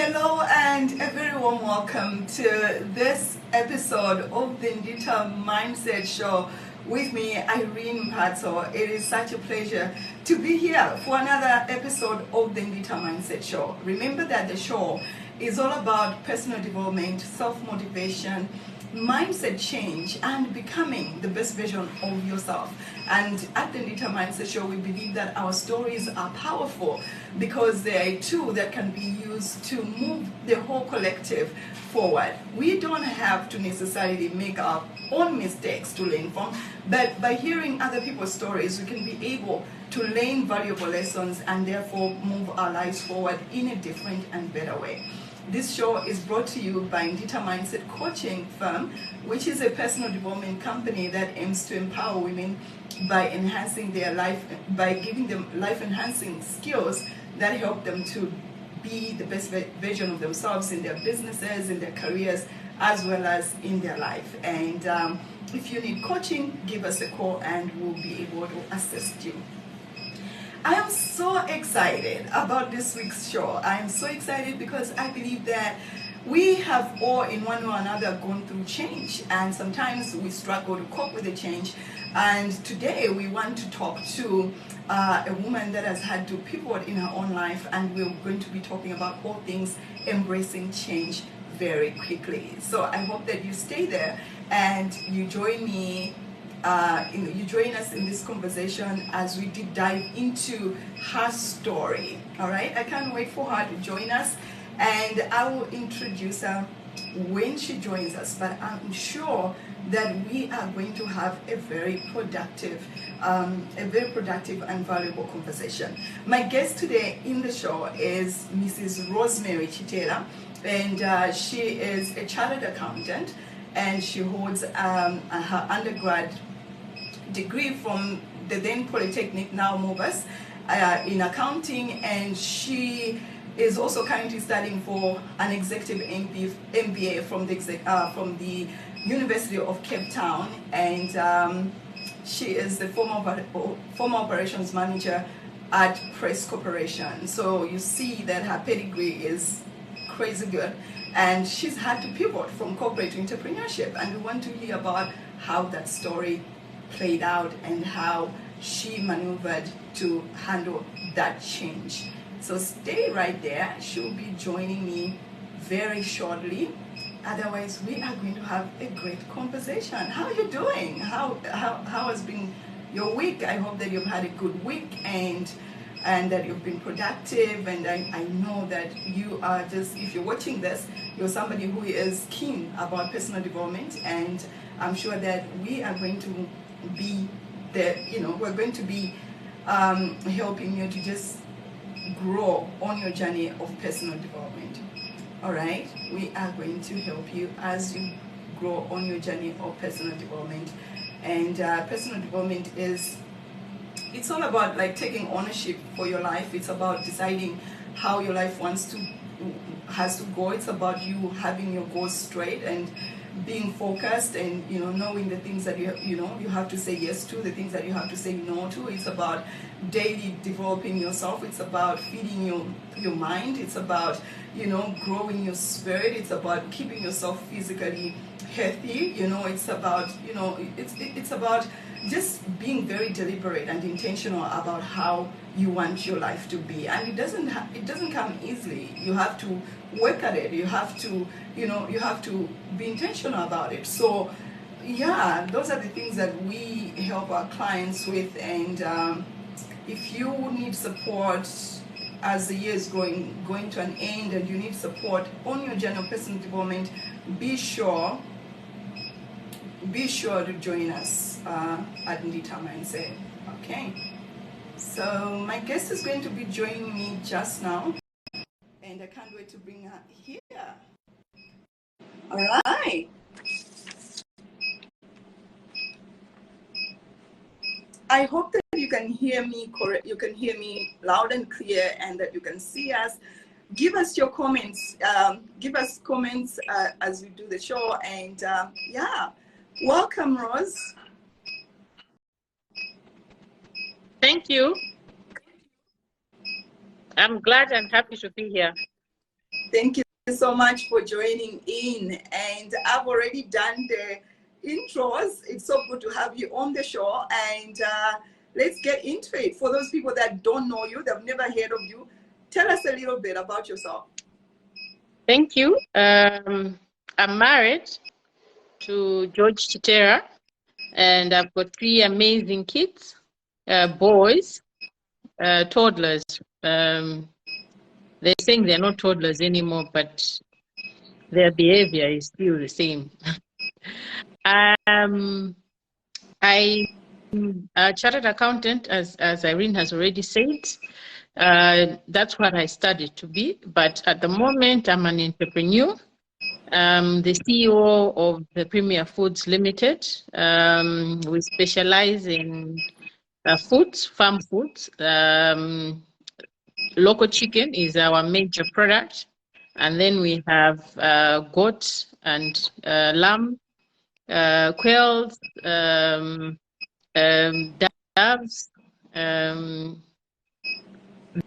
Hello and a very warm welcome to this episode of the Nditha Mindset Show with me, Irene Mphatso. It is such a pleasure to be here for another episode of the Nditha Mindset Show. Remember that the show is all about personal development, self-motivation, mindset change, and becoming the best version of yourself. And at the Nditha Mindset Show, we believe that our stories are powerful because they are a tool that can be used to move the whole collective forward. We don't have to necessarily make our own mistakes to learn from, but by hearing other people's stories, we can be able to learn valuable lessons and therefore move our lives forward in a different and better way. This show is brought to you by Nditha Mindset Coaching Firm, which is a personal development company that aims to empower women by enhancing their life, by giving them life-enhancing skills that help them to be the best version of themselves in their businesses, in their careers, as well as in their life. And if you need coaching, give us a call and we'll be able to assist you. I am so excited about this week's show. I am so excited because I believe that we have all in one way or another gone through change, and sometimes we struggle to cope with the change. And today we want to talk to a woman that has had to pivot in her own life, and we're going to be talking about all things embracing change very quickly. So I hope that you stay there and you join me. You join us in this conversation as we deep dive into her story. All right, I can't wait for her to join us, and I will introduce her when she joins us. But I'm sure that we are going to have a very productive and valuable conversation. My guest today in the show is Mrs. Rosemary Chitela, and she is a chartered accountant, and she holds her undergrad degree from the then Polytechnic, now Movers, in accounting, and she is also currently studying for an executive MBA from the University of Cape Town, and she is the former operations manager at Press Corporation. So you see that her pedigree is crazy good, and she's had to pivot from corporate to entrepreneurship, and we want to hear about how that story played out and how she maneuvered to handle that change. So stay right there. She'll be joining me very shortly. Otherwise, we are going to have a great conversation. How are you doing? How has been your week? I hope that you've had a good week and that you've been productive. And I know that you are just, if you're watching this, you're somebody who is keen about personal development, and I'm sure that we are going to be there, we're going to be helping you to just grow on your journey of personal development. All right, we are going to help you as you grow on your journey of personal development. And personal development it's all about like taking ownership for your life. It's about deciding how your life has to go. It's about you having your goals straight and being focused, and knowing the things that you have to say yes to, the things that you have to say no to. It's about daily developing yourself. It's about feeding your mind. It's about growing your spirit. It's about keeping yourself physically healthy. It's about it's about just being very deliberate and intentional about how you want your life to be. And it doesn't come easily. You have to work at it. You have to be intentional about it. So yeah, those are the things that we help our clients with. And if you need support as the year is going to an end, and you need support on your journey of personal development, be sure to join us at Nditha Mindset. Okay, so my guest is going to be joining me just now, and I can't wait to bring her here. All right. I hope that you can hear me correct. You can hear me loud and clear, and that you can see us. Give us your comments. Give us comments as we do the show. And yeah, welcome, Rose. Thank you. I'm glad and happy to be here. Thank you so much for joining in. And I've already done the intros. It's so good to have you on the show. And let's get into it. For those people that don't know you, they've never heard of you, tell us a little bit about yourself. Thank you. I'm married to George Chitera, and I've got 3 amazing kids, boys, toddlers. They're saying they're not toddlers anymore, but their behavior is still the same. I'm a chartered accountant, as Irene has already said. That's what I studied to be, but at the moment I'm an entrepreneur. The CEO of the Premier Foods Limited. We specialize in foods, farm foods. Local chicken is our major product. And then we have goat and lamb, quails, doves.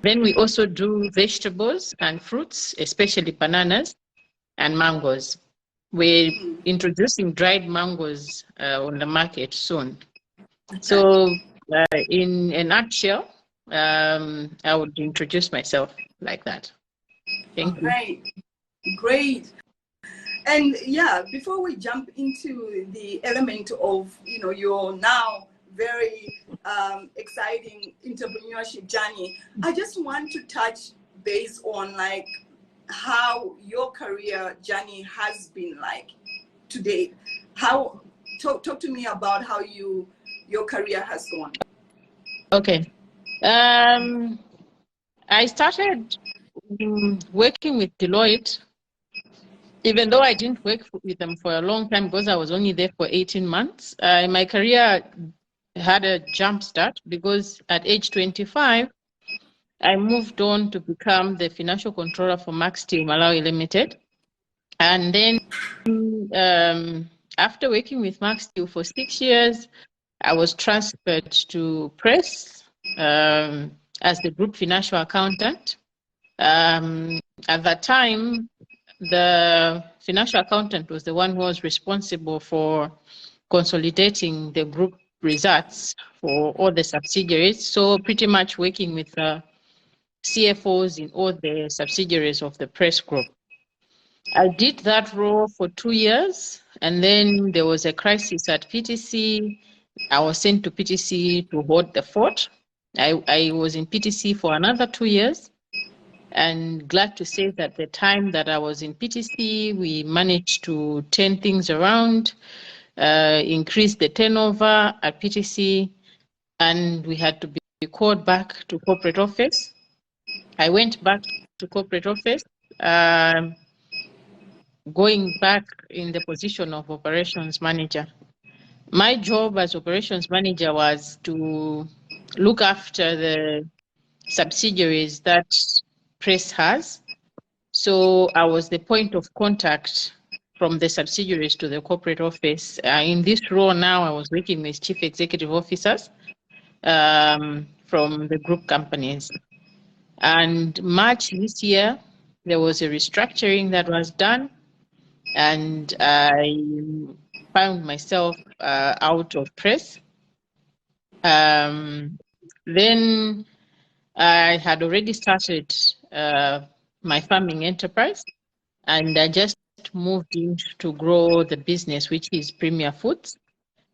Then we also do vegetables and fruits, especially bananas and mangoes. We're introducing dried mangoes on the market soon. Okay. So in a nutshell, I would introduce myself like that. Thank you. Great. And yeah, before we jump into the element of, your now very exciting entrepreneurship journey, I just want to touch base on like how your career journey has been like to date. Talk to me about how your career has gone. Okay. I started working with Deloitte, even though I didn't work with them for a long time because I was only there for 18 months. My career had a jump start because at age 25, I moved on to become the financial controller for Max Steel Malawi Limited. And then after working with Max Steel for 6 years, I was transferred to Press as the group financial accountant. At that time, the financial accountant was the one who was responsible for consolidating the group results for all the subsidiaries. So pretty much working with CFOs in all the subsidiaries of the Press Group. I did that role for 2 years, and then there was a crisis at PTC. I was sent to PTC to hold the fort. I was in PTC for another 2 years, and glad to say that the time that I was in PTC, we managed to turn things around, increase the turnover at PTC, and we had to be called back to corporate office. I went back to corporate office, going back in the position of operations manager. My job as operations manager was to look after the subsidiaries that Press has. So I was the point of contact from the subsidiaries to the corporate office. In this role now, I was working with chief executive officers from the group companies. And March this year, there was a restructuring that was done, and I found myself out of Press. Then I had already started my farming enterprise, and I just moved in to grow the business, which is Premier Foods.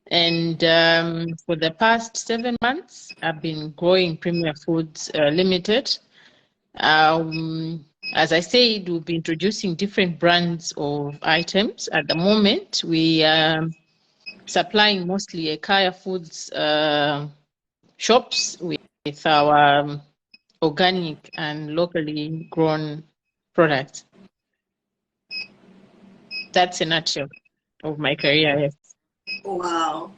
And for the past 7 months, I've been growing Premier Foods Limited. As I said, we'll be introducing different brands of items. At the moment, we are supplying mostly Ekaya Foods shops with our organic and locally grown products. That's a nutshell of my career. Yes. Wow.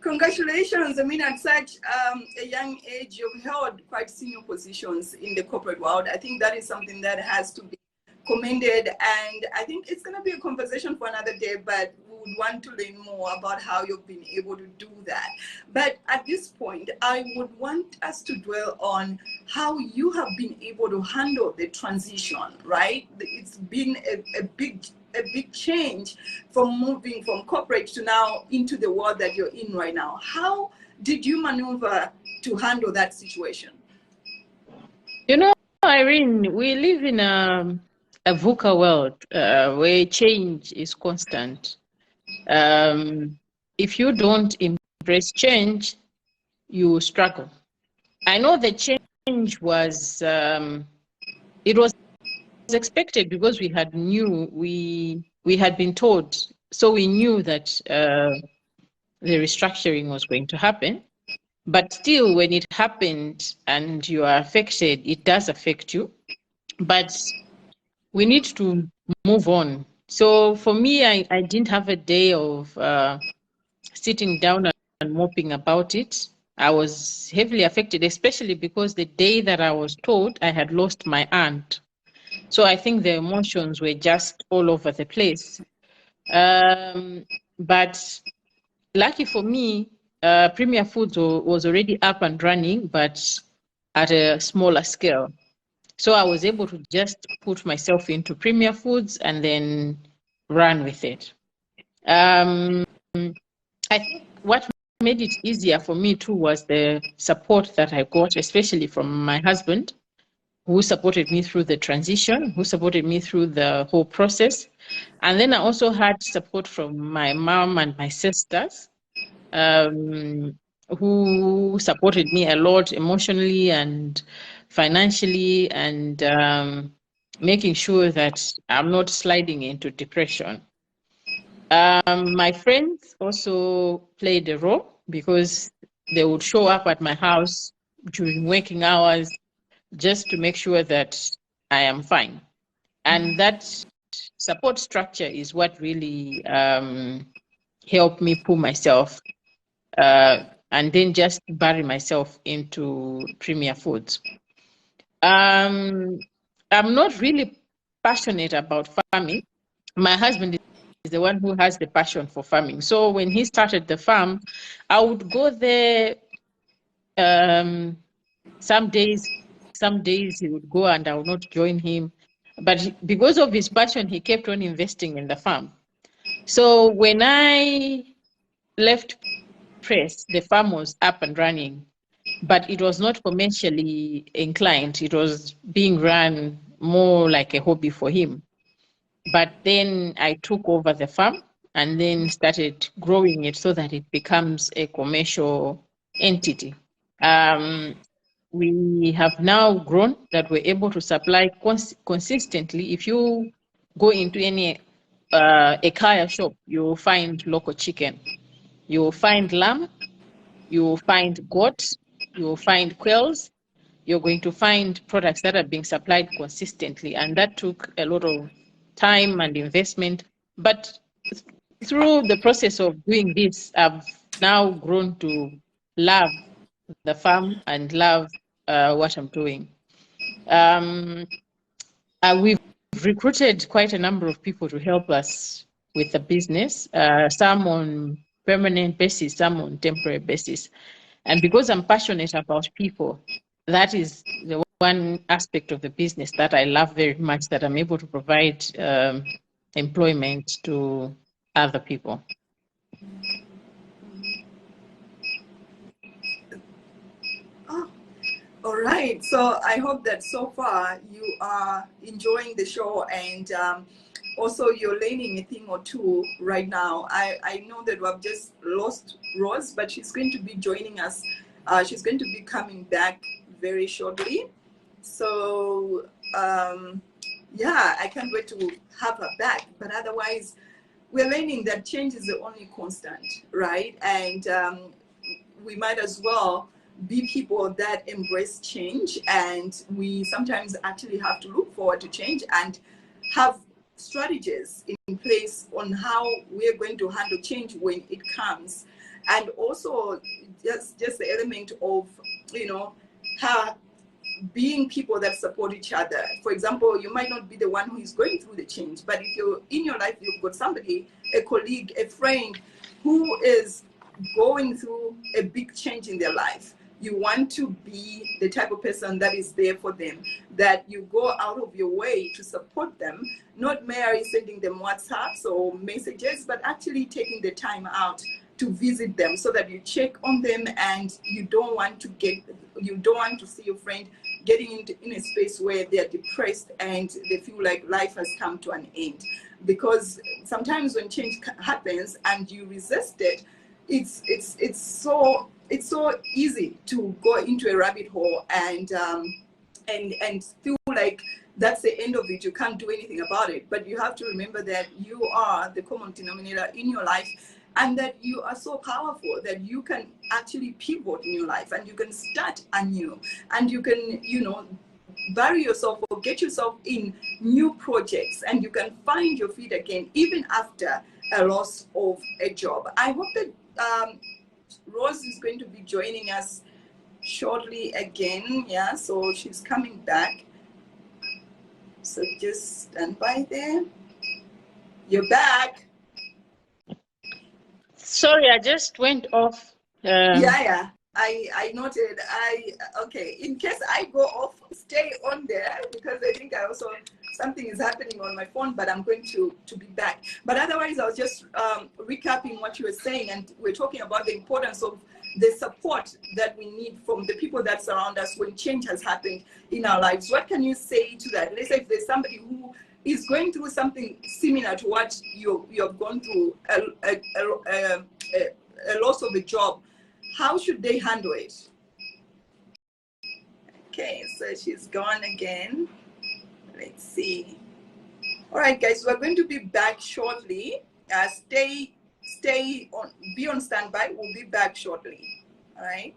Congratulations. I mean, at such a young age, you've held quite senior positions in the corporate world. I think that is something that has to be commended. And I think it's going to be a conversation for another day, but we would want to learn more about how you've been able to do that. But at this point, I would want us to dwell on how you have been able to handle the transition, right? It's been a big change from moving from corporate to now into the world that you're in right now. How did you maneuver to handle that situation? You know, Irene, we live in a VUCA world where change is constant. If you don't embrace change, you struggle. I know the change was it was expected because we had been told, so we knew that the restructuring was going to happen. But still, when it happened and you are affected, it does affect you. But we need to move on. So for me, I didn't have a day of sitting down and moping about it. I was heavily affected, especially because the day that I was told I had lost my aunt. So I think the emotions were just all over the place. But lucky for me, Premier Foods was already up and running, but at a smaller scale. So I was able to just put myself into Premier Foods and then run with it. I think what made it easier for me too was the support that I got, especially from my husband, who supported me through the transition, who supported me through the whole process. And then I also had support from my mom and my sisters, who supported me a lot emotionally and financially, and making sure that I'm not sliding into depression. My friends also played a role because they would show up at my house during working hours just to make sure that I am fine. And that support structure is what really helped me pull myself and then just bury myself into Premier Foods. I'm not really passionate about farming. My husband is the one who has the passion for farming. So when he started the farm, I would go there. Some days he would go and I would not join him. But because of his passion, he kept on investing in the farm. So when I left Press, the farm was up and running, but it was not commercially inclined. It was being run more like a hobby for him. But then I took over the farm and then started growing it so that it becomes a commercial entity. We have now grown that we're able to supply consistently. If you go into any a kaya shop, you will find local chicken, you will find lamb, you will find goat, you will find quails. You're going to find products that are being supplied consistently, and that took a lot of time and investment. But through the process of doing this, I've now grown to love the farm and love what I'm doing. We've recruited quite a number of people to help us with the business, some on permanent basis, some on temporary basis. And because I'm passionate about people, that is the one aspect of the business that I love very much, that I'm able to provide employment to other people. All right. So I hope that so far you are enjoying the show, and also you're learning a thing or two right now. I know that we have just lost Rose, but she's going to be joining us. She's going to be coming back very shortly. So yeah, I can't wait to have her back. But otherwise, we're learning that change is the only constant, right? And we might as well be people that embrace change, and we sometimes actually have to look forward to change and have strategies in place on how we're going to handle change when it comes. And also just the element of, you know, how being people that support each other. For example, you might not be the one who is going through the change, but if you're in your life, you've got somebody, a colleague, a friend who is going through a big change in their life. You want to be the type of person that is there for them, that you go out of your way to support them, not merely sending them WhatsApps or messages, but actually taking the time out to visit them so that you check on them, and you don't want to see your friend getting in a space where they're depressed and they feel like life has come to an end. Because sometimes when change happens and you resist it, it's so easy to go into a rabbit hole and feel like that's the end of it. You can't do anything about it. But you have to remember that you are the common denominator in your life, and that you are so powerful that you can actually pivot in your life, and you can start anew, and you can, bury yourself or get yourself in new projects, and you can find your feet again even after a loss of a job. I hope that Rose is going to be joining us shortly again. Yeah, so she's coming back. So just stand by there. You're back. Sorry, I just went off. Yeah. I noted. Okay. In case I go off, stay on there, because I think something is happening on my phone, but I'm going to be back. But otherwise, I was just recapping what you were saying, and we're talking about the importance of the support that we need from the people that surround us when change has happened in our lives. What can you say to that? Let's say if there's somebody who is going through something similar to what you have gone through, a loss of a job, how should they handle it? Okay, so she's gone again. Let's see. All right, guys, we're going to be back shortly. Stay on, be on standby. We'll be back shortly. All right.